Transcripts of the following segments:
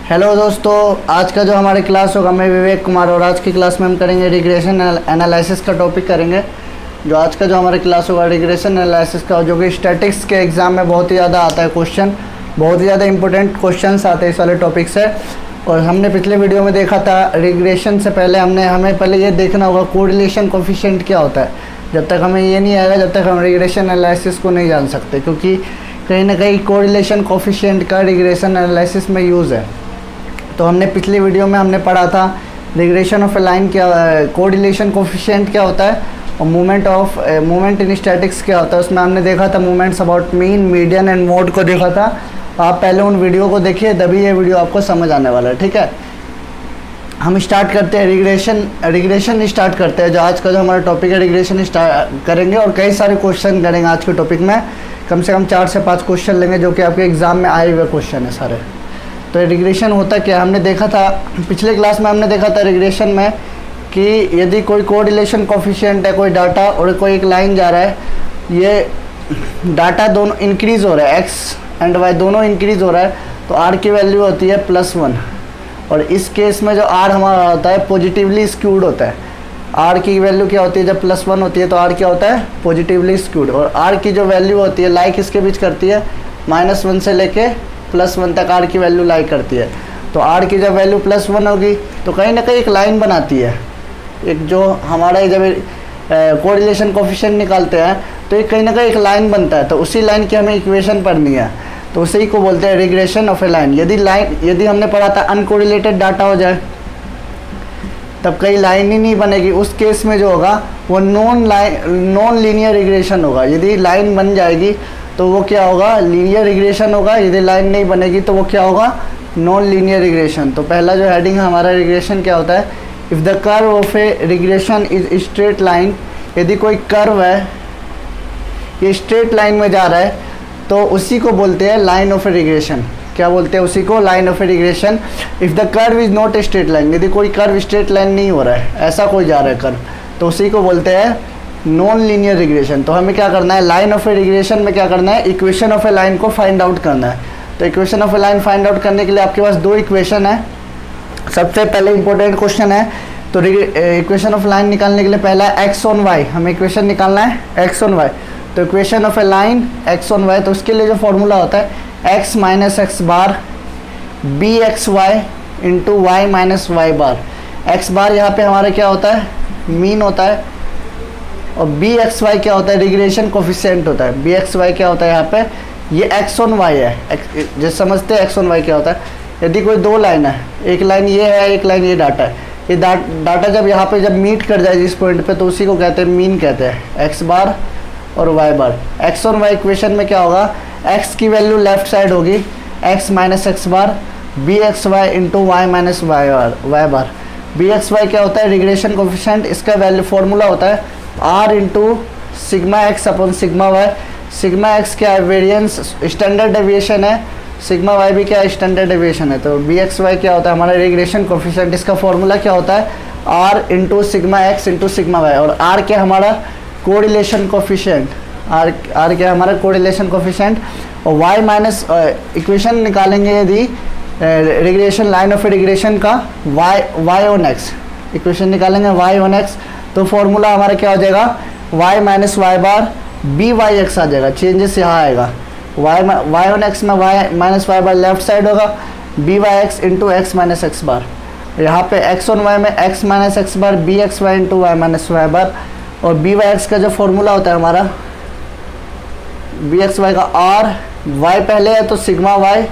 Hello दोस्तों, आज का जो हमारी क्लास होगा मैं विवेक कुमार और आज की क्लास में हम करेंगे रिग्रेशन एनालिसिस का टॉपिक करेंगे। जो आज का जो हमारी क्लास होगा रिग्रेशन एनालिसिस का, जो कि स्टैटिक्स के एग्ज़ाम में बहुत ही ज़्यादा आता है क्वेश्चन, बहुत ही ज़्यादा इंपॉर्टेंट क्वेश्चंस आते हैं इस वाले टॉपिक से। और हमने पिछले वीडियो में देखा था रिग्रेशन से पहले हमें पहले ये देखना होगा कोरिलेशन कोफिशिएंट क्या होता है। जब तक हमें ये नहीं आएगा, जब तक हम रिग्रेशन एनालिसिस को नहीं जान सकते, क्योंकि कहीं ना कहीं कोरिलेशन कोफिशिएंट का रिग्रेशन एनालिसिस में यूज़ है। तो हमने पिछली वीडियो में हमने पढ़ा था रिग्रेशन ऑफ ए लाइन क्या, कोरिलेशन कोफिशिएंट क्या होता है और मूवमेंट इन स्टैटिक्स क्या होता है। उसमें हमने देखा था movements about mean, median and mode को देखा था। आप पहले उन वीडियो को देखिए, तभी ये वीडियो आपको समझ आने वाला है। ठीक है, हम स्टार्ट करते हैं रिग्रेशन स्टार्ट करते हैं। जो आज का जो हमारा टॉपिक है रिग्रेशन स्टार्ट करेंगे और कई सारे क्वेश्चन करेंगे आज के टॉपिक में। कम से कम 4 से 5 क्वेश्चन लेंगे जो कि आपके एग्ज़ाम में आए हुए क्वेश्चन है सारे। तो रिग्रेशन होता क्या, हमने देखा था पिछले क्लास में, हमने देखा था रिग्रेशन में कि यदि कोई कोरिलेशन कोफिशिएंट है, कोई डाटा और कोई एक लाइन जा रहा है, ये डाटा दोनों इंक्रीज़ हो रहा है, एक्स एंड वाई दोनों इंक्रीज़ हो रहा है, तो आर की वैल्यू होती है +1। और इस केस में जो आर हमारा होता है पॉजिटिवली स्क्यूड होता है। आर की वैल्यू क्या होती है, जब +1 होती है तो आर क्या होता है, पॉजिटिवली स्क्यूड। और आर की जो वैल्यू होती है लाइक इसके बीच करती है, -1 से लेके +1 तक आर की वैल्यू लाइक करती है। तो आर की जब वैल्यू +1 होगी तो कहीं ना कहीं एक लाइन बनाती है, एक जो हमारा जब कोरिलेशन कोफिशिएंट निकालते हैं तो एक कहीं ना कहीं एक लाइन बनता है। तो उसी लाइन की हमें इक्वेशन पढ़नी है, तो उसी को बोलते हैं रिग्रेशन ऑफ ए लाइन। यदि हमने पढ़ा था अनकोरिलेटेड डाटा हो जाए तब कहीं लाइन ही नहीं बनेगी। उस केस में जो होगा वो नॉन लीनियर रिग्रेशन होगा। यदि लाइन बन जाएगी तो वो क्या होगा, लीनियर रिग्रेशन होगा। यदि लाइन नहीं बनेगी तो वो क्या होगा, नॉन लीनियर रिग्रेशन। तो पहला जो हेडिंग है हमारा रिग्रेशन क्या होता है, if the curve of A regression is straight line. यदि कोई कर्व है ये स्ट्रेट लाइन में जा रहा है तो उसी को बोलते हैं लाइन ऑफ ए रिग्रेशन। क्या बोलते हैं उसी को, line of A regression. If the curve is not a straight line, यदि कोई कर्व स्ट्रेट लाइन नहीं हो रहा है, ऐसा कोई जा रहा है कर्व, तो उसी को बोलते हैं नॉन लीनियर रिग्रेशन। तो हमें क्या करना है, लाइन ऑफ ए रिग्रेशन में क्या करना है, इक्वेशन ऑफ ए लाइन को फाइंड आउट करना है। तो equation of a line find out करने के लिए आपके पास 2 इक्वेशन है। सबसे पहले इंपॉर्टेंट क्वेश्चन है, तो इक्वेशन ऑफ लाइन निकालने के लिए पहला एक्स ऑन वाई, हमें इक्वेशन निकालना है एक्स ऑन वाई। तो equation of a line X on Y, तो उसके लिए जो फॉर्मूला होता है x minus X bar B x Y into Y minus Y bar. X bar यहाँ पे हमारा क्या होता है, मीन होता है, और बी एक्स वाई क्या होता है, रिग्रेशन कोफिशिएंट होता है। बी एक्स वाई क्या होता है यहाँ पे, ये एक्स ऑन वाई है। जैसे समझते हैं एक्स ऑन वाई क्या होता है। यदि कोई 2 लाइन है, एक लाइन ये है, एक लाइन ये डाटा है, ये डाटा जब यहाँ पे जब मीट कर जाए जिस पॉइंट पे, तो उसी को कहते हैं मीन कहते हैं, एक्स बार और Y bar. X on Y equation में क्या होगा, एक्स की वैल्यू लेफ्ट साइड होगी, X minus X bar B x Y into Y minus Y bar. B x Y क्या होता है, रिग्रेशन कोफिशिएंट, इसका वैल्यू फॉर्मूला होता है are into sigma x upon sigma Y. Sigma X क्या है, variance standard deviation है, sigma Y भी क्या है, स्टैंडर्ड डेविएशन है। तो बी एक्स वाई क्या होता है हमारा रिग्रेशन कोफिशिएंट, इसका फॉर्मूला क्या होता है are into sigma x into sigma Y. और आर क्या हमारा कोरिलेशन कोफिशिएंट, आर क्या हमारा कोरिलेशन कोफिशिएंट। और वाई माइनस इक्वेशन निकालेंगे यदि रिग्रेशन लाइन ऑफ रिग्रेशन का वाई ऑन एक्स, इक्वेशन निकालेंगे वाई ऑन एक्स, तो फॉर्मूला हमारा क्या हो जाएगा, y minus Y bar B Y x आ जाएगा। चेंजेस यहाँ आएगा, वाई ऑन एक्स में y minus Y bar left side होगा, B Y X into X minus X bar. यहाँ पे एक्स ऑन वाई में X minus X bar B x Y into Y minus Y bar. और B Y x का जो formula होता है हमारा, बी एक्स वाई का आर, वाई पहले है तो sigma Y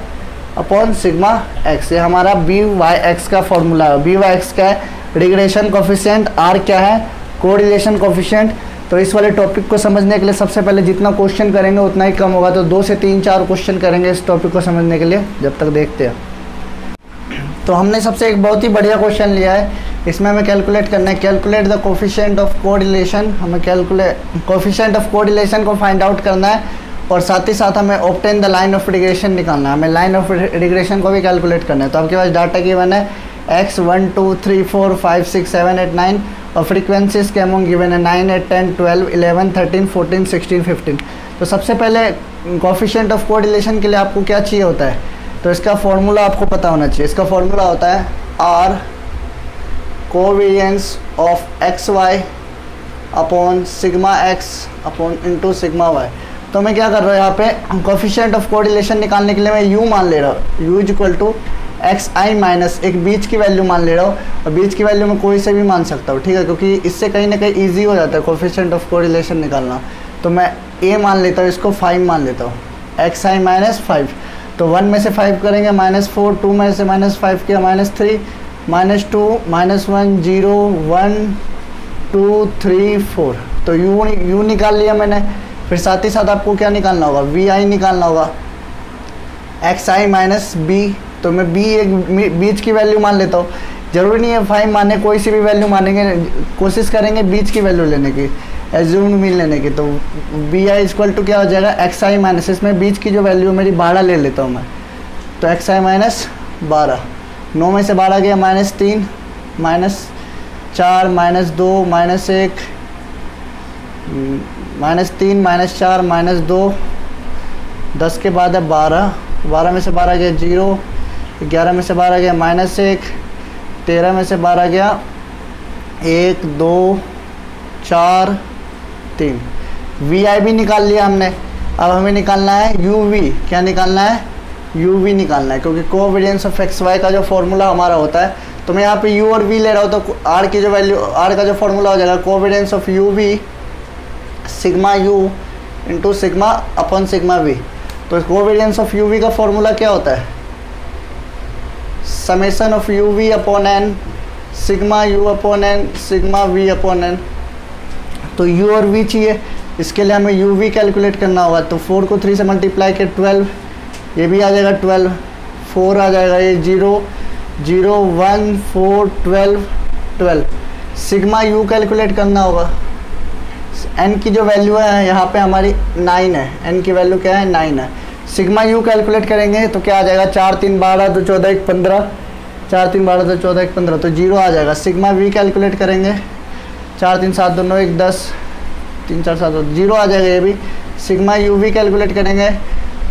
upon sigma x, ये हमारा बी वाई एक्स का फॉर्मूला है। बी वाई एक्स क्या है, रिग्रेशन कोफिशिएंट, आर क्या है, कोरिलेशन कोफिशिएंट। तो इस वाले टॉपिक को समझने के लिए सबसे पहले जितना क्वेश्चन करेंगे उतना ही कम होगा, तो 2 से 3-4 क्वेश्चन करेंगे इस टॉपिक को समझने के लिए, जब तक देखते हैं। तो हमने सबसे एक बहुत ही बढ़िया क्वेश्चन लिया है, इसमें हमें कैलकुलेट करना है, calculate the coefficient of correlation. हमें कोफिशिएंट ऑफ कोरिलेशन को फाइंड आउट करना है और साथ ही साथ हमें obtain the line of regression निकालना है, हमें लाइन ऑफ रिग्रेशन को भी कैलकुलेट करना है। तो आपके पास डाटा गिवन है x 1 2 3 4 5 6 7 8 9 और फ्रीक्वेंसीज के अमाउंट गिवन है 9 8 10 12 11 13 14 16 15। तो सबसे पहले कोफिशिएंट ऑफ कोरिलेशन के लिए आपको क्या चाहिए होता है, तो इसका फॉर्मूला आपको पता होना चाहिए। इसका फॉर्मूला होता है r covariance of x y upon sigma x upon into sigma y. तो मैं क्या कर रहा हूँ यहाँ पे कोफिशिएंट ऑफ कोरिलेशन निकालने के लिए मैं यू मान ले रहा हूँ, u is equal to x i minus एक बीच की वैल्यू मान ले रहा हूँ, और बीच की वैल्यू मैं कोई से भी मान सकता हूँ, ठीक है, क्योंकि इससे कहीं ना कहीं ईजी हो जाता है कोफिशिएंट ऑफ कोरिलेशन निकालना। तो मैं ए मान लेता हूँ, इसको 5 मान लेता हूँ, एक्स आई माइनस 5। तो 1 में से 5 करेंगे -4, 2 में से -5 किया -3, -2 -1 0 1 2 3 4। तो यू निकाल लिया मैंने। फिर साथ ही साथ आपको क्या निकालना होगा, वी आई निकालना होगा, एक्स आई माइनस बी। तो मैं बी एक बीच की वैल्यू मान लेता हूँ, ज़रूरी नहीं है 5 माने, कोई सी भी वैल्यू मानेंगे, कोशिश करेंगे बीच की वैल्यू लेने की, एज्यूम्ड मीन लेने की। तो बी आई इक्वल टू क्या हो जाएगा, एक्स आई माइनस, इसमें बीच की जो वैल्यू मेरी 12 ले लेता हूँ मैं, तो एक्स आई माइनस 12। 9 में से 12 गया -3 -4 -2 -1 -3 -4 -2, 10 के बाद है 12, 12 में से 12 गया 0, 11 में से 12 गया -1, 13 में से 12 गया 1 2 4 3। वी आई भी निकाल लिया हमने। अब हमें निकालना है यू वी। क्या निकालना है, यू वी निकालना है, क्योंकि कोवेरिएंस ऑफ एक्स वाई का जो फॉर्मूला हमारा होता है, तो मैं यहाँ पे यू और वी ले रहा हूँ, तो आर की जो वैल्यू, आर का जो फॉर्मूला हो जाएगा covariance of u we sigma u into sigma upon sigma v. तो कोवेरिएंस ऑफ यू वी का फॉर्मूला क्या होता है, summation of u we upon n sigma u upon n sigma v upon n. तो u और v चाहिए, इसके लिए हमें यू वी कैलकुलेट करना होगा। तो 4 को 3 से मल्टीप्लाई के 12, ये भी आ जाएगा 12, 4 आ जाएगा, ये 0 0 1 4 12 12। सिग्मा यू कैलकुलेट करना होगा, एन की जो वैल्यू है यहाँ पे हमारी 9 है, एन की वैल्यू क्या है 9 है। सिग्मा यू कैलकुलेट करेंगे तो क्या आ जाएगा, 4 3 12 2 14 1 15, 4 3 12 2 14 1 15, तो 0 आ जाएगा। सिग्मा वी कैलकुलेट करेंगे, 4 3 7 2 9 1 10, 3 4 7 0 आ जाएगा ये भी। सिग्मा यू वी कैलकुलेट करेंगे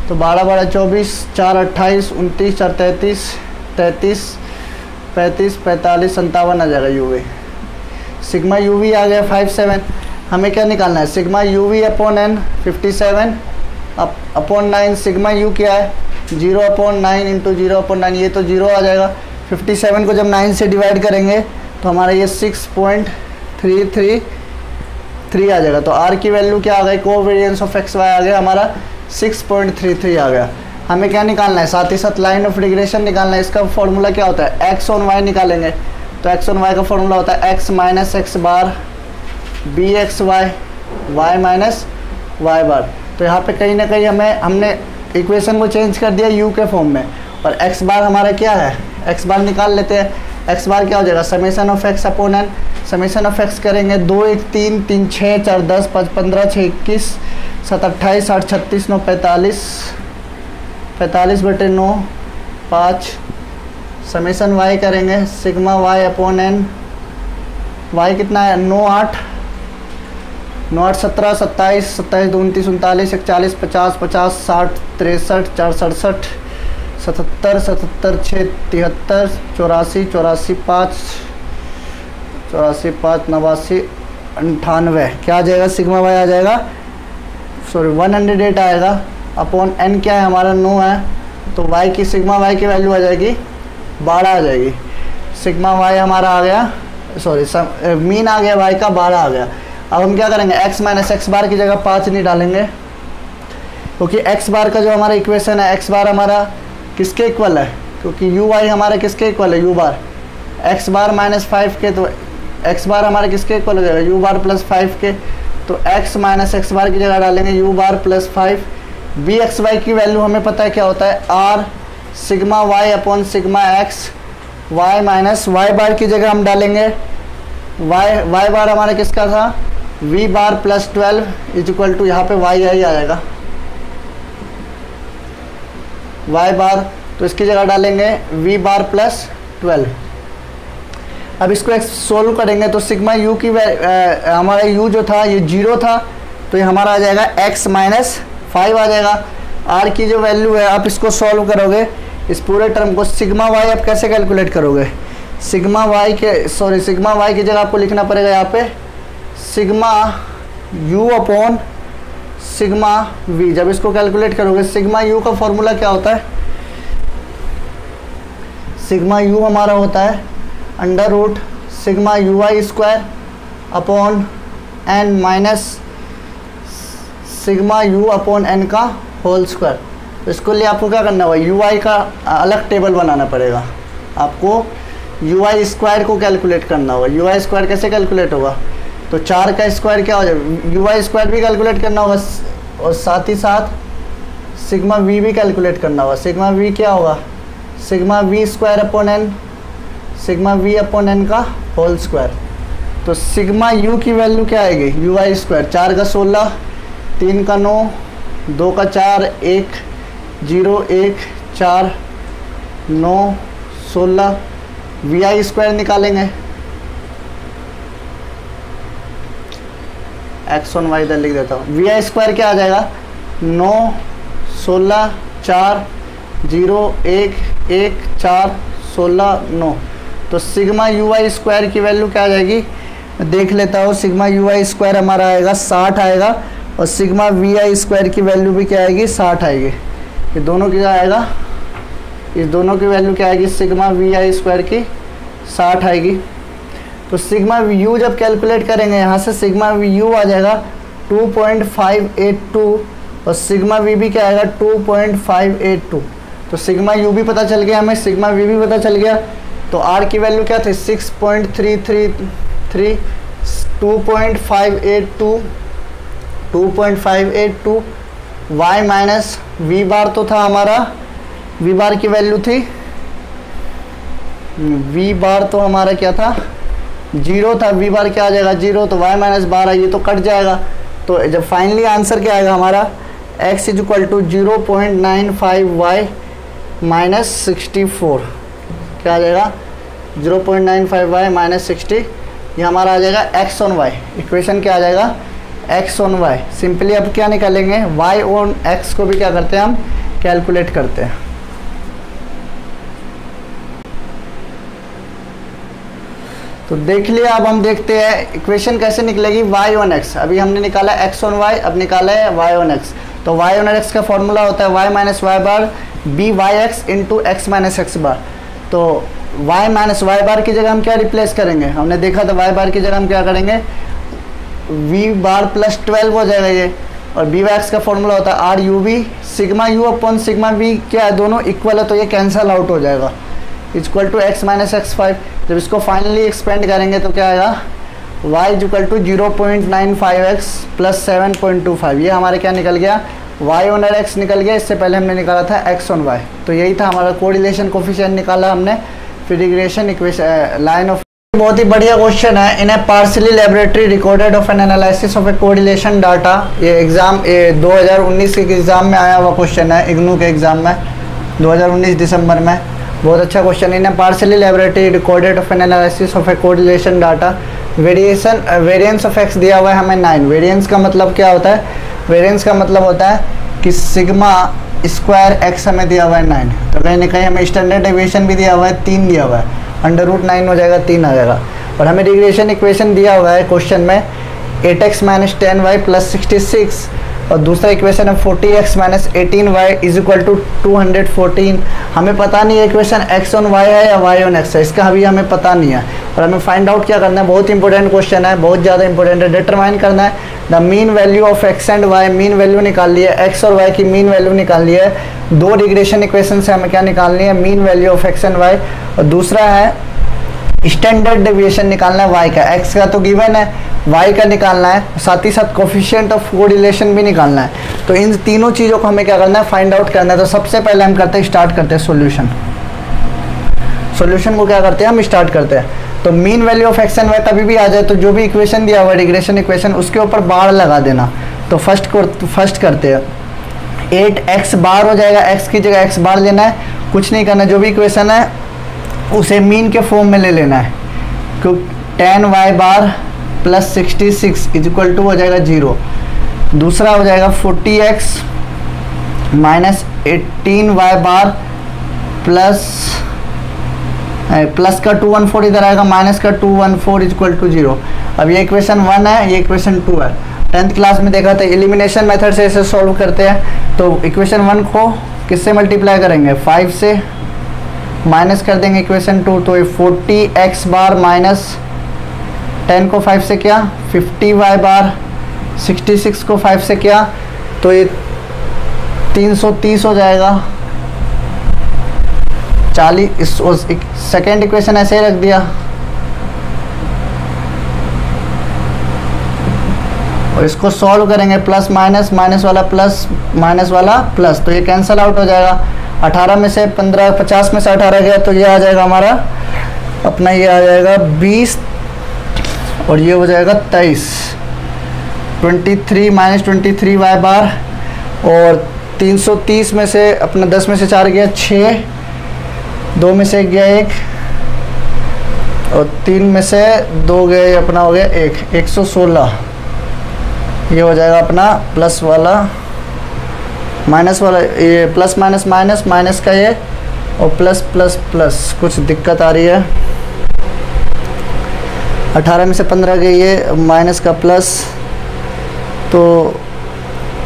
तो 12 12 24, 4 28 29, 4 33 33 35 45 57 आ जाएगा U we. Sigma U V आ गया 57। हमें क्या निकालना है, sigma U we upon N 57 upon 9। Sigma U क्या है, 0 अपॉन 9 इंटू 0 अपॉन 9, ये तो 0 आ जाएगा। 57 को जब 9 से डिवाइड करेंगे तो हमारा ये 6.333 आ जाएगा। तो आर की वैल्यू क्या आ गई, कोवेरिएंस ऑफ एक्स वाई आ गया हमारा 6.33 आ गया। हमें क्या निकालना है, साथ ही साथ लाइन ऑफ रिग्रेशन निकालना है। इसका फॉर्मूला क्या होता है, एक्स ऑन वाई निकालेंगे। तो एक्स ऑन वाई का फॉर्मूला होता है X minus X bar B x Y Y minus Y bar. तो यहाँ पे कहीं ना कहीं हमने इक्वेशन को चेंज कर दिया यू के फॉर्म में, और एक्स बार हमारा क्या है, एक्स बार निकाल लेते हैं। एक्स बार क्या हो जाएगा, summation of x upon n. Summation of x करेंगे 2 1 3 3 6 4 10 5 15 6 21 7 28 8 36 9 45 45 बटे 9 5। समेशन वाई करेंगे sigma Y upon n, y कितना है 9 8 9 8 17 27 27 2 29 39 41 50 50 60 63 4 67 77 77 6 73 84 84 5 84 5 89 98। क्या आ जाएगा, सिग्मा वाई आ जाएगा, सॉरी 108 आएगा अपॉन एन क्या है हमारा 9 है, तो वाई की सिग्मा वाई की वैल्यू आ जाएगी 12 आ जाएगी। सिग्मा वाई हमारा आ गया, सॉरी मीन आ गया वाई का 12 आ गया। अब हम क्या करेंगे, x माइनस एक्स बार की जगह 5 नहीं डालेंगे, क्योंकि x बार का जो हमारा इक्वेशन है, x बार हमारा किसके इक्वल है, क्योंकि यू वाई हमारा किसके इक्वल है, you bar x bar minus 5 के, तो x बार हमारा किसके इक्वल हो जाएगा, यू बार प्लस 5 के। तो x माइनस एक्स बार की जगह डालेंगे U bar plus 5। B x Y की वैल्यू हमें पता है क्या होता है, r sigma Y upon sigma X. y minus Y bar की जगह हम डालेंगे वाई बार हमारा किसका था, v bar plus 12 is equal to, यहाँ पे y आई आएगा y बार, तो इसकी जगह डालेंगे v बार प्लस 12। अब इसको सोल्व करेंगे तो सिग्मा u की हमारा u जो था ये 0 था, तो ये हमारा आ जाएगा x माइनस 5 आ जाएगा। r की जो वैल्यू है आप इसको सॉल्व करोगे, इस पूरे टर्म को सिग्मा वाई आप कैसे कैलकुलेट करोगे? सिग्मा वाई की जगह आपको लिखना पड़ेगा यहाँ पे sigma u upon sigma we. जब इसको कैलकुलेट करोगे सिग्मा यू का फॉर्मूला क्या होता है? सिग्मा यू हमारा होता है under root sigma u y square upon n minus sigma u upon n का होल स्क्वायर। तो इसके लिए आपको क्या करना होगा? यू आई का अलग टेबल बनाना पड़ेगा। आपको यू आई स्क्वायर को कैलकुलेट करना होगा। यू आई स्क्वायर कैसे कैलकुलेट होगा? तो 4 का स्क्वायर क्या हो जाएगा? यू आई स्क्वायर भी कैलकुलेट करना होगा और साथ ही साथ सिग्मा वी भी कैलकुलेट करना होगा। सिग्मा वी क्या होगा? Sigma v square upon n, sigma v upon n का होल स्क्वायर। तो सिग्मा यू की वैल्यू क्या आएगी? यू आई स्क्वायर 4 का 16, 3 का 9, 2 का 4, 1 0 1 4 9 16। वी आई स्क्वायर निकालेंगे, एक्स ऑन वाई इधर लिख देता हूँ। वी आई स्क्वायर क्या आ जाएगा? 9 16 4 0 1 1 4 16 9। तो सिग्मा यू आई स्क्वायर की वैल्यू क्या आ जाएगी? देख लेता हूँ। सिग्मा यू आई स्क्वायर हमारा आएगा 60 आएगा और सिग्मा वी आई स्क्वायर की वैल्यू भी क्या आएगी? 60 आएगी। ये दोनों की क्या आएगा? इस दोनों की वैल्यू क्या आएगी? सिग्मा वी आई स्क्वायर की 60 आएगी। तो सिग्मा यू जब कैलकुलेट करेंगे यहाँ से सिग्मा यू आ जाएगा 2.582 और सिग्मा वी भी क्या आएगा? 2.582। तो सिग्मा यू भी पता चल गया हमें, सिग्मा वी भी पता चल गया। तो आर की वैल्यू क्या थी? 6.333। 2.582 वाई माइनस वी बार तो था हमारा, वी बार की वैल्यू थी, वी बार तो हमारा क्या था? 0 था। वी बार क्या आ जाएगा? 0। तो वाई माइनस 12 ये तो कट जाएगा। तो जब फाइनली आंसर क्या आएगा हमारा? x is equal to 0.95 y minus 64। क्या आ जाएगा? 0.95 वाई माइनस 60। ये हमारा आ जाएगा x ऑन वाई। इक्वेशन क्या आ जाएगा? x on Y. सिंपली अब क्या निकालेंगे? y ऑन x को भी क्या करते हैं हम? कैलकुलेट करते हैं। तो देख लिया। अब हम देखते हैं इक्वेशन कैसे निकलेगी y ऑन x। अभी हमने निकाला x ऑन y, अब निकाला है y ऑन x। तो y ऑन x का फॉर्मूला होता है y minus Y bar B Y X into X minus X bar. तो y माइनस वाई बार की जगह हम क्या रिप्लेस करेंगे? हमने देखा था y बार की जगह हम क्या करेंगे? v बार प्लस 12 हो जाएगा ये। और बी वाई एक्स का फॉर्मूला होता है r u we sigma u upon sigma v. क्या है? दोनों इक्वल है तो ये कैंसल आउट हो जाएगा। Equal to x minus x 5। जब इसको फाइनली एक्सपेंड करेंगे तो क्या आएगा? y equal to 0.95x plus 7.25। ये हमारे क्या निकल गया? y ऑन x निकल गया। इससे पहले हमने निकाला था x ऑन y। तो यही था हमारा कोरिलेशन कोफिशिएंट निकाला हमने, फिर रिग्रेशन इक्वेशन लाइन ऑफ। बहुत ही बढ़िया क्वेश्चन है। In a partially laboratory recorded of an analysis of a correlation data. ये एग्जाम 2019 के एग्जाम में आया हुआ क्वेश्चन है, इग्नू के एग्जाम में 2019 दिसंबर में। बहुत अच्छा question. In partially laboratory recorded of an analysis of a correlation data variance of x दिया हुआ है हमें 9। वेरिएंस का मतलब क्या होता है? वेरिएंस का मतलब होता है कि सिग्मा स्क्वायर एक्स हमें दिया हुआ है 9। तो कहीं ना कहीं हमें स्टैंडर्ड डेविएशन भी दिया हुआ है 3 दिया हुआ है, अंडर रूट 9 हो जाएगा, 3 आ जाएगा। और हमें रिग्रेशन इक्वेशन दिया हुआ है क्वेश्चन में 8x माइनस 10y प्लस 66 और दूसरा इक्वेशन है 40x minus 18y is equal to 214। हमें पता नहीं है इक्वेशन x ऑन y है या y ऑन x है, इसका अभी हमें पता नहीं है। और हमें फाइंड आउट क्या करना है? बहुत इंपॉर्टेंट क्वेश्चन है, बहुत ज़्यादा इंपॉर्टेंट है। डिटरमाइन करना है the mean value of x and y। Mean value निकाल ली है, x और y की मीन वैल्यू निकाल ली है। 2 रिग्रेशन इक्वेशन से हमें क्या निकालनी है? Mean value of x and y। और दूसरा है स्टैंडर्ड डेविएशन निकालना है y का। x का तो गिवन है, y का निकालना है, साथ ही साथ कोफिशिएंट ऑफ कोरिलेशन भी निकालना है। तो इन तीनों चीज़ों को हमें क्या करना है? फाइंड आउट करना है। तो सबसे पहले हम करते हैं, स्टार्ट करते हैं सॉल्यूशन। सॉल्यूशन को क्या करते हैं? हम स्टार्ट करते हैं। तो mean value of x and y कभी भी आ जाए तो जो भी इक्वेशन दिया हुआ है रिग्रेशन इक्वेशन उसके ऊपर बार लगा देना। तो फर्स्ट करते हैं 8x बार हो जाएगा, x की जगह x बार लेना है, कुछ नहीं करना, जो भी इक्वेशन है उसे मीन के फॉर्म में ले लेना है। क्योंकि 10y bar plus 66 is equal to हो जाएगा 0। दूसरा हो जाएगा 40x माइनस 18y बार प्लस का 214 इधर आएगा, माइनस का 214 इक्वल टू 0। अब ये इक्वेशन 1 है, ये इक्वेशन 2 है। 10th क्लास में देखा था एलिमिनेशन मेथड से इसे सॉल्व करते हैं। तो इक्वेशन 1 को किससे मल्टीप्लाई करेंगे, 5 से, माइनस कर देंगे इक्वेशन 2, तो ये 40x बार माइनस 10 को 5 से किया, 50y बार, 66 को 5 से किया, तो ये 330 हो जाएगा। 40 सेकेंड इक्वेशन ऐसे ही रख दिया, और इसको सॉल्व करेंगे प्लस माइनस, माइनस वाला प्लस, माइनस वाला प्लस, तो ये कैंसिल आउट हो जाएगा। 18 में से 15, 50 में से 18 गया तो ये आ जाएगा हमारा अपना, ये आ जाएगा 20 और ये हो जाएगा 23। 23 माइनस 23 वाई बार, और 330 में से अपना 10 में से 4 गया 6, 2 में से 1 गया 1, और 3 में से 2 गए अपना हो गया 1, 116। ये हो जाएगा अपना प्लस वाला माइनस वाला, ये प्लस माइनस माइनस, माइनस का ये, और प्लस प्लस प्लस, कुछ दिक्कत आ रही है। 18 में से 15 गई ये माइनस का प्लस, तो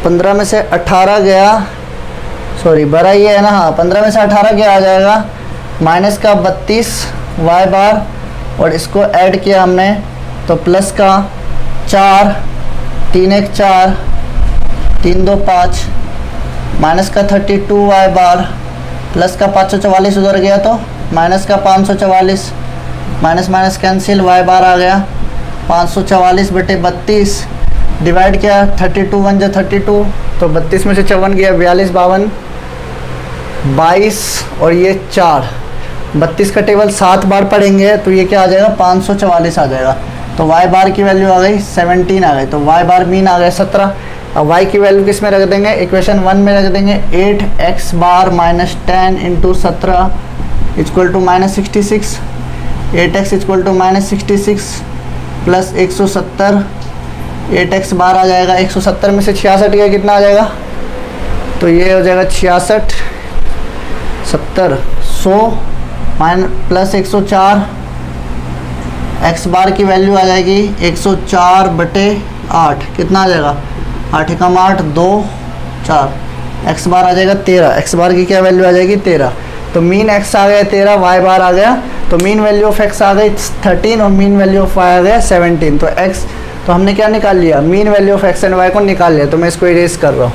15 में से 18 गया, सॉरी बड़ा ये है ना, हाँ 15 में से 18 गया आ जाएगा माइनस का 32 वाई बार, और इसको ऐड किया हमने तो प्लस का 4, 3 1 4, 3 2 5, माइनस का 32 वाई बार, प्लस का 544 उधर गया तो माइनस का 544, माइनस माइनस कैंसिल, वाई बार आ गया 544 बटे 32, डिवाइड किया 32 1 जो 32, तो 32 में से 54 गया 42 52 22, और ये 4, 32 का टेबल 7 बार पढ़ेंगे तो ये क्या आ जाएगा 544 आ जाएगा। तो y बार की वैल्यू आ गई 17 आ गई, तो y बार मीन आ गया 17। अब y की वैल्यू किस में रख देंगे, इक्वेशन 1 में रख देंगे। 8x bar minus 10 into 17 equal to minus 66, 8x equal to minus 66 plus 170, 8x bar आ जाएगा 170 में से 66 गया कितना आ जाएगा, तो ये हो जाएगा 66 70 100 माइनस प्लस 104, x बार की वैल्यू आ जाएगी 104 बटे 8, कितना आ जाएगा 8 एकम 8 2 4, x बार आ जाएगा 13, x बार की क्या वैल्यू आ जाएगी 13, तो मीन x आ गया 13, y बार आ गया, तो मीन वैल्यू ऑफ x आ गई 13 और मीन वैल्यू ऑफ y आ गया 17। तो x, तो हमने क्या निकाल लिया, mean value of x and y को निकाल लिया। तो मैं इसको इरेज कर रहा हूँ।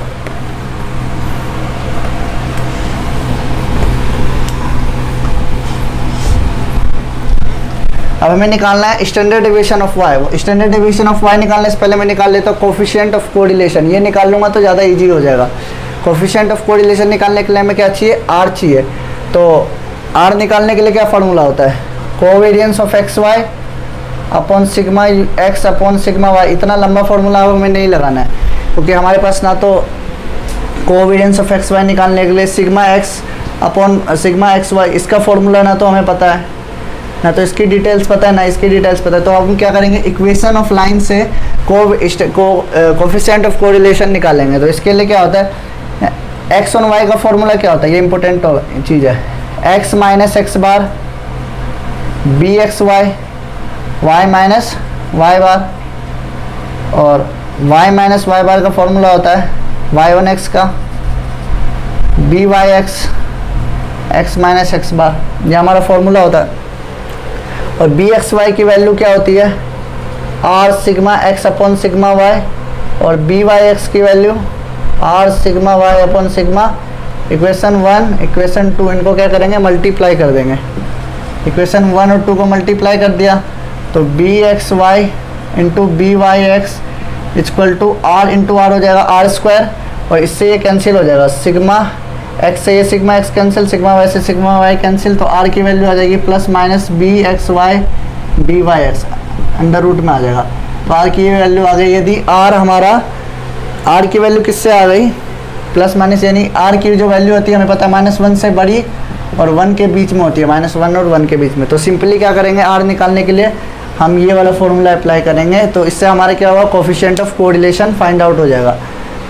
अब हमें निकालना है standard deviation of y। Standard deviation of y निकालने से पहले मैं निकाल लेता हूँ कोफिशिएंट ऑफ कोरिलेशन। ये निकाल लूँगा तो ज़्यादा इजी हो जाएगा। कोफिशिएंट ऑफ कोरिलेशन निकालने के लिए हमें क्या चाहिए, r चाहिए। तो r निकालने के लिए क्या फार्मूला होता है, covariance of x y upon sigma x upon sigma y. इतना लंबा फार्मूला हमें नहीं लगाना है, क्योंकि हमारे पास ना तो कोवेरियंस ऑफ एक्स वाई निकालने के लिए sigma x upon sigma x y इसका फार्मूला ना तो हमें पता है, ना तो इसकी डिटेल्स पता है, ना इसकी डिटेल्स पता है। तो अब हम क्या करेंगे, इक्वेशन ऑफ लाइन से कोफिशिएंट ऑफ कोरिलेशन निकालेंगे। तो इसके लिए क्या होता है, एक्स और वाई का फॉर्मूला क्या होता है, ये इंपॉर्टेंट चीज़ है। X minus X bar B x Y, Y minus Y bar, और वाई माइनस वाई बार का फॉर्मूला होता है वाई वन एक्स का B Y X, X minus X bar, ये हमारा फॉर्मूला होता है। और बी एक्स वाई की वैल्यू क्या होती है, are sigma x upon sigma Y, और बी वाई एक्स की value R sigma Y upon sigma. Equation 1 equation 2 इनको क्या करेंगे, मल्टीप्लाई कर देंगे। इक्वेशन 1 और 2 को मल्टीप्लाई कर दिया तो b x Y into b Y x equal to r into r हो जाएगा आर स्क्वायर, और इससे ये कैंसिल हो जाएगा, सिग्मा एक्स से ये sigma x cancel, sigma y से सिग्मा वाई कैंसिल, तो आर की वैल्यू आ जाएगी plus minus b x y b Y x under root में आ जाएगा। तो आर की वैल्यू आ गई, यदि आर हमारा, आर की वैल्यू किससे आ गई, प्लस माइनस, यानी आर की जो वैल्यू होती है हमें पता है -1 से बड़ी और 1 के बीच में होती है, -1 और 1 के बीच में। तो सिंपली क्या करेंगे, आर निकालने के लिए हम ये वाला फॉर्मूला अप्लाई करेंगे, तो इससे हमारा क्या होगा, coefficient of correlation find out हो जाएगा।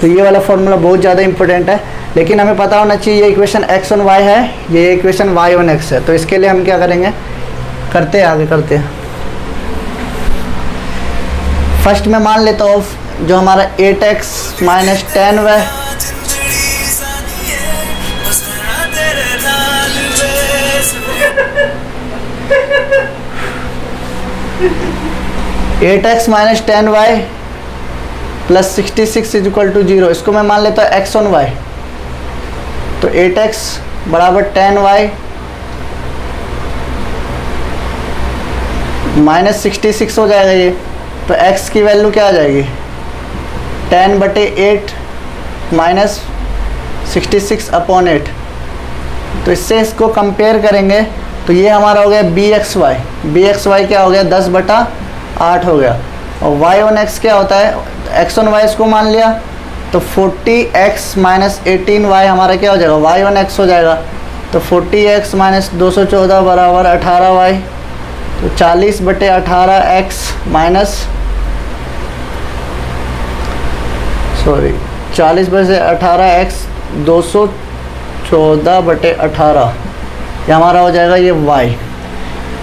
तो ये वाला फॉर्मूला बहुत ज़्यादा इंपॉर्टेंट है, लेकिन हमें पता होना चाहिए ये इक्वेशन x ऑन y है, ये इक्वेशन y ऑन x है। तो इसके लिए हम क्या करेंगे, करते हैं आगे करते हैं। फर्स्ट में मान लेता हूँ जो हमारा 8x minus 10y 8x minus 10y plus 66 is equal to 0, इसको मैं मान लेता हूँ x ऑन y। तो 8x बराबर 10y माइनस 66 हो जाएगा ये। तो x की वैल्यू क्या आ जाएगी, 10/8 माइनस 66 अपॉन 8। तो इससे इसको कंपेयर करेंगे तो ये हमारा हो गया bxy क्या हो गया 10/8 हो गया। और y ऑन x क्या होता है, x ऑन y इसको मान लिया तो 40x माइनस 18y हमारा क्या हो जाएगा y ऑन x हो जाएगा। तो 40x माइनस 214 बराबर 18y। तो 40/18x माइनस 40/18x 214/18 ये हमारा हो जाएगा ये y।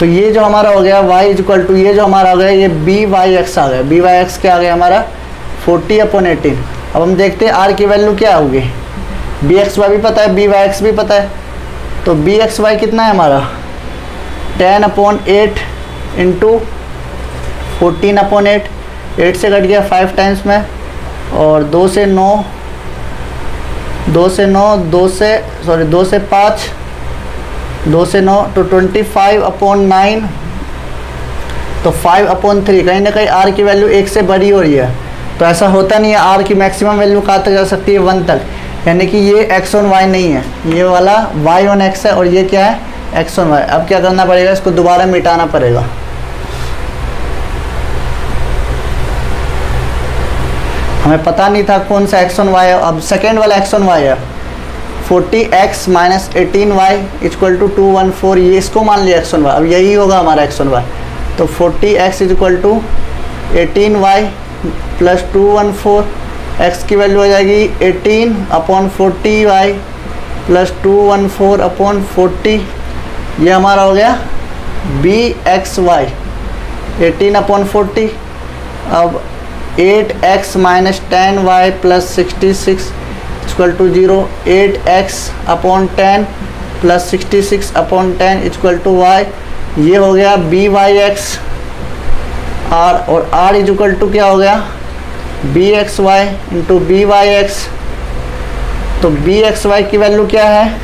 तो ये जो हमारा हो गया y इक्वल टू ये जो हमारा हो गया ये byx आ गया। byx क्या आ गया हमारा 40/18। अब हम देखते हैं r की वैल्यू क्या होगी, bxy भी पता है byx भी पता है। तो bxy कितना है हमारा 10/8 इंटू 14/8, 8 से कट गया 5 टाइम्स में, और 2 से 5, तो 25/9, तो 5/3। कहीं ना कहीं r की वैल्यू 1 से बड़ी हो रही है, तो ऐसा होता नहीं है। r की मैक्सिमम वैल्यू कहाँ तक जा सकती है 1 तक, यानी कि ये x ऑन y नहीं है, ये वाला y ऑन x है, और ये क्या है x ऑन y। अब क्या करना पड़ेगा, इसको दोबारा मिटाना पड़ेगा। हमें पता नहीं था कौन सा x ऑन y है, अब सेकेंड वाला x ऑन y है 40x minus 18y equal to 214, ये इसको मान लिया x ऑन y। अब यही होगा हमारा x ऑन y। तो 40x is equal to 18y plus 214, x की वैल्यू हो जाएगी 18/40y प्लस 214/40। ये हमारा हो गया bxy 18/40। अब 8x minus 10y plus 66 equal to 0, 8x/10 plus 66/10 equal to y। ये हो गया byx r, और r इज इक्वल टू क्या हो गया bxy इंटू byx। तो bxy की वैल्यू क्या है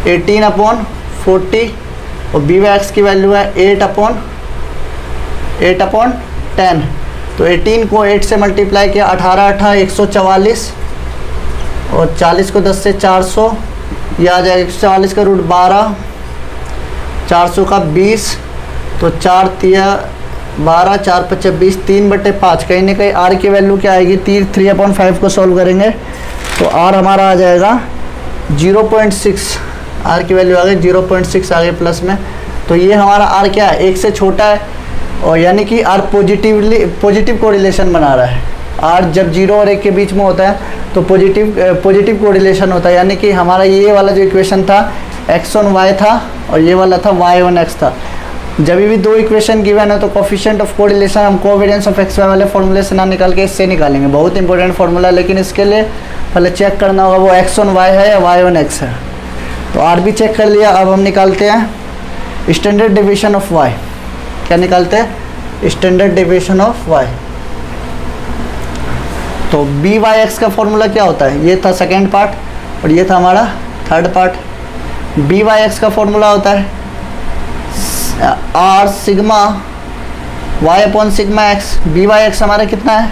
18/40, और byx की वैल्यू है 8/10। तो 18 को 8 से मल्टीप्लाई किया, 18 144, और 40 को 10 से 400, ये आ जाएगा 144 का रूट 12, 400 का 20, तो 4 तिया 12, 4 × 20, 3/5। कहीं ना कहीं r की वैल्यू क्या आएगी, 3/5 को सॉल्व करेंगे तो r हमारा आ जाएगा 0.6, r की वैल्यू आ गई 0.6 आ गई प्लस में। तो ये हमारा r क्या है 1 से छोटा है, और यानी कि r पॉजिटिव कोरिलेशन बना रहा है। r जब 0 और 1 के बीच में होता है तो पॉजिटिव कोरिलेशन होता है, यानी कि हमारा ये वाला जो इक्वेशन था x ऑन y था, और ये वाला था y ऑन x था। जब भी दो इक्वेशन गिवन है तो कोफिशिएंट ऑफ कोरिलेशन हम कोवेरिएंस ऑफ एक्स वाई वाले फॉर्मूले से ना निकाल के इससे निकालेंगे। बहुत इंपॉर्टेंट फॉर्मूला, लेकिन इसके लिए पहले चेक करना होगा वो एक्स ऑन वाई है या वाई ऑन एक्स है। तो आर भी चेक कर लिया। अब हम निकालते हैं स्टैंडर्ड डेविएशन ऑफ वाई। क्या निकालते हैं? Standard deviation of y. तो बी वाई एक्स का फॉर्मूला क्या होता है? ये था सेकेंड पार्ट और ये था हमारा third part. B Y x का फॉर्मूला होता है are sigma Y upon sigma x. B Y x हमारा कितना है?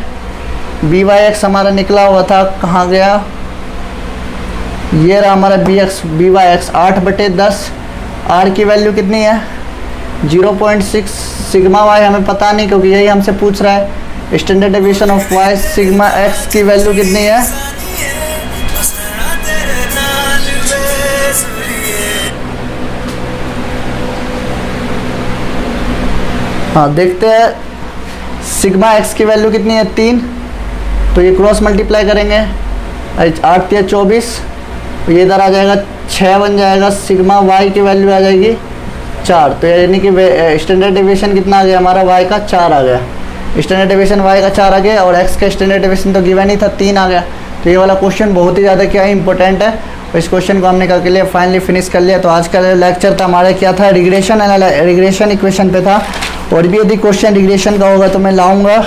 बी वाई एक्स हमारा निकला हुआ था, कहाँ गया? ये रहा हमारा बी वाई एक्स 8/10। आर की वैल्यू कितनी है? 0.6। सिग्मा वाई हमें पता नहीं क्योंकि यही हमसे पूछ रहा है। Standard deviation of y sigma x की वैल्यू कितनी है? हाँ देखते हैं सिग्मा एक्स की वैल्यू कितनी है? 3। तो ये क्रॉस मल्टीप्लाई करेंगे, 8 या 24, ये इधर आ जाएगा 6 बन जाएगा, सिग्मा वाई की वैल्यू आ जाएगी 4। तो यानी कि स्टैंडर्ड डेविएशन कितना आ गया हमारा, वाई का 4 आ गया। स्टैंडर्ड डेविएशन वाई का 4 आ गया और एक्स का स्टैंडर्ड डेविएशन तो गिवन ही था 3 आ गया। तो ये वाला क्वेश्चन बहुत ही ज़्यादा क्या है इंपॉर्टेंट है, और इस क्वेश्चन को हमने करके लिए फाइनली फिनिश कर लिया। तो आज का लेक्चर था हमारा क्या था, रिग्रेशन इक्वेशन पे था। और भी यदि क्वेश्चन रिग्रेशन का होगा तो मैं लाऊंगा,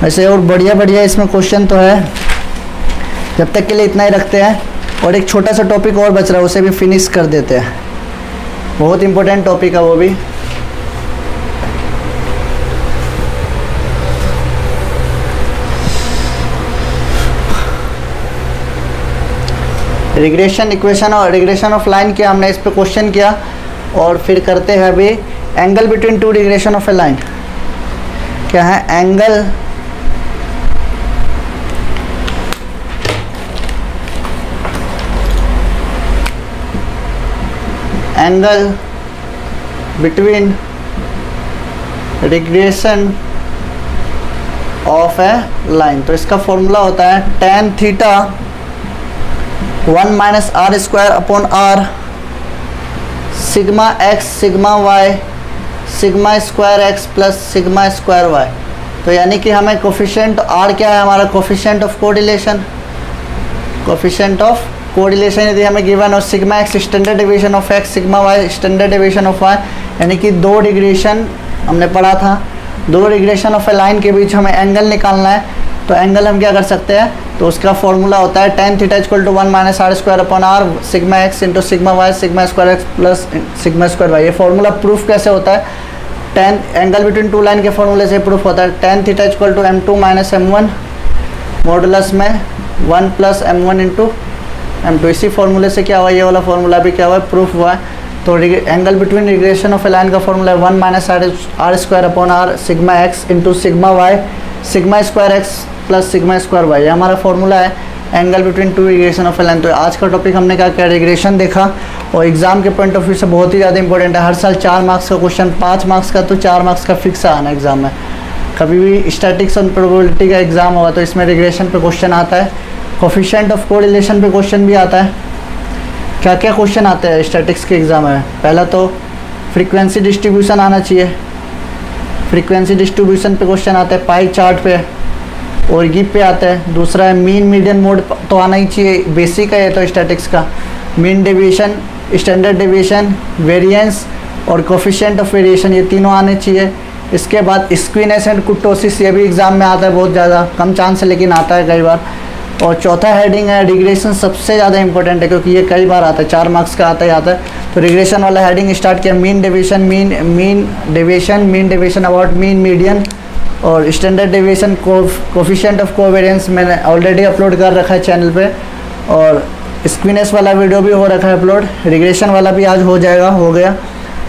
वैसे और बढ़िया इसमें क्वेश्चन तो है। जब तक के लिए इतना ही रखते हैं, और एक छोटा सा टॉपिक और बच रहा है उसे भी फिनिश कर देते हैं, बहुत इंपॉर्टेंट टॉपिक है वो भी। रिग्रेशन इक्वेशन और रिग्रेशन ऑफ लाइन किया हमने, इस पे क्वेश्चन किया। और फिर करते हैं अभी angle between two regression of a line. क्या है angle between regression of a line. तो इसका फॉर्मूला होता है tan theta 1 minus r square upon r sigma x sigma Y sigma square x plus sigma square y. तो यानी कि हमें कोफिशिएंट आर क्या है हमारा, coefficient of correlation, coefficient of correlation यदि हमें गिवन और sigma x standard deviation of x sigma Y standard deviation of Y, यानी कि 2 रिग्रेशन हमने पढ़ा था, 2 रिग्रेशन ऑफ ए लाइन के बीच हमें एंगल निकालना है। तो एंगल हम क्या कर सकते हैं, तो उसका फॉर्मूला होता है tan theta equal to 1 minus r square upon r sigma x into sigma Y sigma square x plus sigma square y. ये फॉर्मूला प्रूफ कैसे होता है, tan angle between two line के फॉर्मूले से प्रूफ होता है। tan theta equal to m2 minus m1 modulus में 1 प्लस m1 इंटू m2। इसी फॉर्मूले से क्या हुआ, ये वाला फॉर्मूला भी क्या हुआ है, प्रूफ हुआ है। तो angle between regression of a line का फॉर्मूला है 1 minus r square upon r sigma x into sigma Y sigma square x plus sigma square y. ये हमारा फॉर्मूला है angle between two regression of a line. तो आज का topic हमने क्या किया, रिग्रेशन देखा, और एग्जाम के पॉइंट ऑफ व्यू से बहुत ही ज़्यादा इंपॉर्टेंट है। हर साल 4 मार्क्स का क्वेश्चन, 5 मार्क्स का तो 4 मार्क्स का फिक्स आना एग्जाम में। कभी भी स्टैटिक्स और प्रोबेबिलिटी का एग्जाम होगा तो इसमें रिग्रेशन पे क्वेश्चन आता है, कोफिशिएंट ऑफ कोरिलेशन पे क्वेश्चन भी आता है। क्या क्या क्वेश्चन आते हैं स्टैटिक्स के एग्ज़ाम में, पहला तो फ्रीक्वेंसी डिस्ट्रीब्यूशन आना चाहिए, फ्रीक्वेंसी डिस्ट्रीब्यूशन पे क्वेश्चन आता है, पाई चार्ट पे और गिप पे आता है। दूसरा है मीन मीडियन मोड तो आना ही चाहिए, बेसिक है ये तो स्टैटिक्स का। Mean deviation, standard deviation, variance और कोफिशिएंट ऑफ वेरिएशन, ये तीनों आने चाहिए। इसके बाद स्क्वीनेस एंड कुर्टोसिस, ये भी एग्ज़ाम में आता है, बहुत ज़्यादा कम चांस है लेकिन आता है कई बार। और चौथा हेडिंग है रिग्रेशन, सबसे ज़्यादा इंपॉर्टेंट है क्योंकि ये कई बार आता है, 4 मार्क्स का आता ही आता है। तो रिग्रेशन वाला हेडिंग स्टार्ट किया, mean deviation, mean deviation about mean median और standard deviation, coefficient of covariance मैंने ऑलरेडी अपलोड कर रखा है चैनल पे, और स्क्वीनेस वाला वीडियो भी हो रखा है अपलोड, रिग्रेशन वाला भी आज हो जाएगा, हो गया।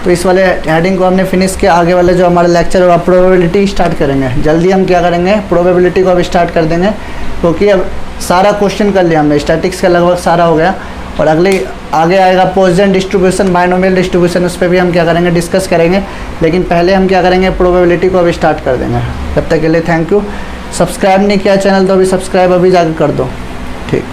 तो इस वाले हेडिंग को हमने फिनिश किया। आगे वाले जो हमारे लेक्चर होगा प्रोबेबिलिटी स्टार्ट करेंगे, जल्दी हम क्या करेंगे, प्रोबेबिलिटी को अब स्टार्ट कर देंगे, क्योंकि अब सारा क्वेश्चन कर लिया हमने, स्टैटिक्स का लगभग सारा हो गया। और अगले आगे आएगा पॉइसन डिस्ट्रीब्यूशन, बाइनोमियल डिस्ट्रीब्यूशन, उस पर भी हम क्या करेंगे, डिस्कस करेंगे। लेकिन पहले हम क्या करेंगे, प्रोबेबिलिटी को अभी स्टार्ट कर देंगे। तब तक के लिए थैंक यू। सब्सक्राइब नहीं किया चैनल तो अभी सब्सक्राइब अभी जाकर कर दो, ठीक।